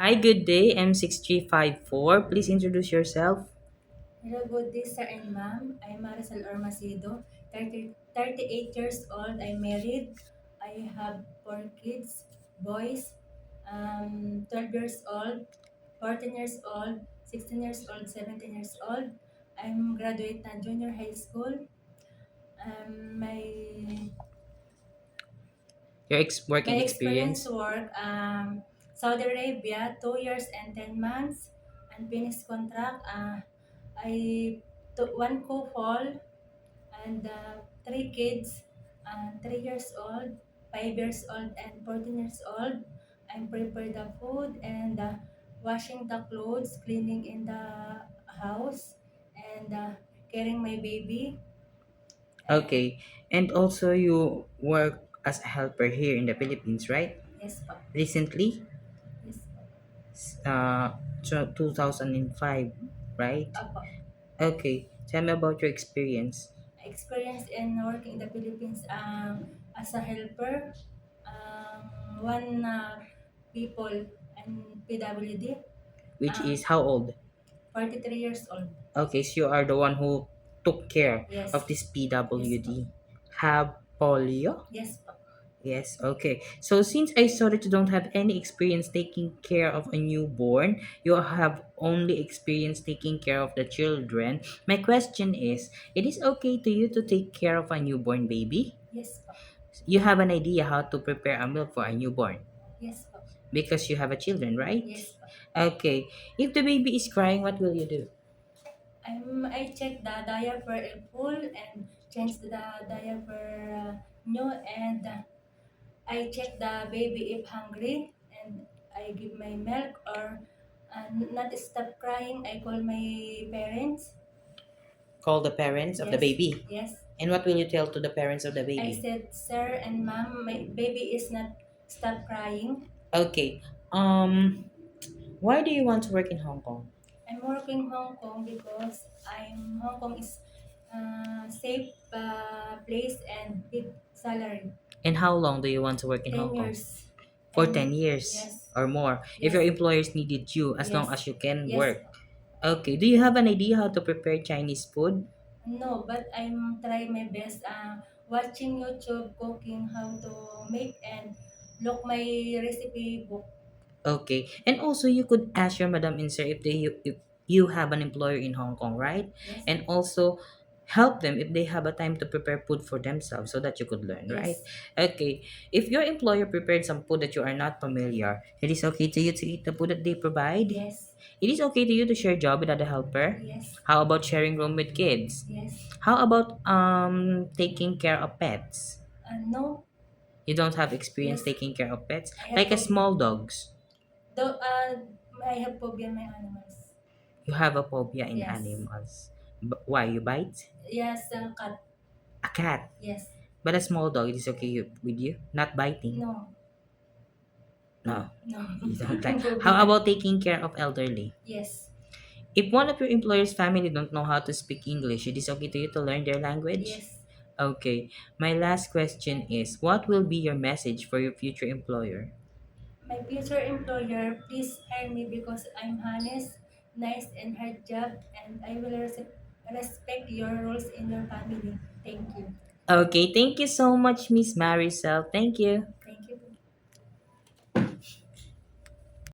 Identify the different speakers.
Speaker 1: Hi, good day. M6354. Please introduce yourself.
Speaker 2: Hello, good day, sir and ma'am. I'm Maricel Ormacido, 38 years old. I'm married. I have four kids, boys, 12 years old, 14 years old, 16 years old, 17 years old. I'm graduate na junior high school. My
Speaker 1: Your
Speaker 2: my
Speaker 1: working
Speaker 2: experience
Speaker 1: experience.
Speaker 2: work, Saudi Arabia, 2 years and 10 months, and finished contract. I took one co-fall and three kids, 3 years old, 5 years old, and 14 years old. I'm prepare the food and washing the clothes, cleaning in the house, and caring my baby. And
Speaker 1: Okay. And also, you work as a helper here in the Philippines, right?
Speaker 2: yes, po.
Speaker 1: Recently,
Speaker 2: Yes, po.
Speaker 1: 2005, right?
Speaker 2: Apo.
Speaker 1: Okay. Tell me about your experience,
Speaker 2: Experience in working in the Philippines as a helper. One people in PWD,
Speaker 1: which
Speaker 2: uh,
Speaker 1: is how old?
Speaker 2: 43 years old.
Speaker 1: Okay, so you are the one who took care
Speaker 2: Yes.
Speaker 1: of this
Speaker 2: Yes, po.
Speaker 1: PWD. Have polio?
Speaker 2: Yes, po.
Speaker 1: Yes, okay. So since I saw that you don't have any experience taking care of a newborn, you have only experience taking care of the children. My question is, it is okay to you to take care of a newborn baby?
Speaker 2: Yes, po.
Speaker 1: You have an idea how to prepare a milk for a newborn
Speaker 2: Yes, po.
Speaker 1: because you have a children, right?
Speaker 2: Yes, po.
Speaker 1: Okay. If the baby is crying, what will you do?
Speaker 2: I check the diaper if full and change the diaper new, and I check the baby if hungry, and I give my milk, or not stop crying. I call my parents.
Speaker 1: Call the parents of the
Speaker 2: Yes,
Speaker 1: baby.
Speaker 2: yes.
Speaker 1: And what will you tell to the parents of the
Speaker 2: I
Speaker 1: baby?
Speaker 2: said, sir and ma'am, my baby is not stop crying.
Speaker 1: Okay. Why do you want to work in Hong Kong?
Speaker 2: I'm working Hong Kong because Hong Kong is safe place and big salary.
Speaker 1: And how long do you want to work in Hong
Speaker 2: Ten
Speaker 1: Kong?
Speaker 2: years.
Speaker 1: For
Speaker 2: And
Speaker 1: 10 years
Speaker 2: yes,
Speaker 1: or more. If your
Speaker 2: yes,
Speaker 1: employers needed you as long
Speaker 2: yes,
Speaker 1: as you can
Speaker 2: yes.
Speaker 1: work. Okay. Do you have an idea how to prepare Chinese food?
Speaker 2: No, but I'm trying my best. Watching YouTube, cooking, how to make, and look my recipe book.
Speaker 1: Okay. And also you could ask your madam in sir if you have an employer in Hong Kong, right?
Speaker 2: Yes,
Speaker 1: And also help them if they have a time to prepare food for themselves so that you could learn, right?
Speaker 2: yes,
Speaker 1: Okay. If your employer prepared some food that you are not familiar, it is okay to you to eat the food that they provide.
Speaker 2: yes,
Speaker 1: It is okay to you to share job with other helper.
Speaker 2: yes,
Speaker 1: How about sharing room with kids?
Speaker 2: yes.
Speaker 1: How about taking care of pets?
Speaker 2: No,
Speaker 1: You don't have experience
Speaker 2: yes,
Speaker 1: taking care of pets?
Speaker 2: I have
Speaker 1: Like a
Speaker 2: phobia.
Speaker 1: small dogs.
Speaker 2: Though, I have phobia my animals.
Speaker 1: You have a phobia in
Speaker 2: Yes,
Speaker 1: animals. Why you bite?
Speaker 2: yes, cat.
Speaker 1: A cat.
Speaker 2: Yes,
Speaker 1: But a small dog, it is okay with you? Not biting?
Speaker 2: no,
Speaker 1: No.
Speaker 2: no.
Speaker 1: You don't like.
Speaker 2: I'm
Speaker 1: How
Speaker 2: phobia.
Speaker 1: about taking care of elderly?
Speaker 2: Yes,
Speaker 1: If one of your employer's family don't know how to speak English, it is okay to you to learn their language?
Speaker 2: yes.
Speaker 1: Okay. My last question is, what will be your message for your future employer?
Speaker 2: My future employer, please hire me because I'm honest, nice, and hard job, and I will respect your roles in your family. Thank you.
Speaker 1: Okay, thank you so much, Miss Marisol. Thank you.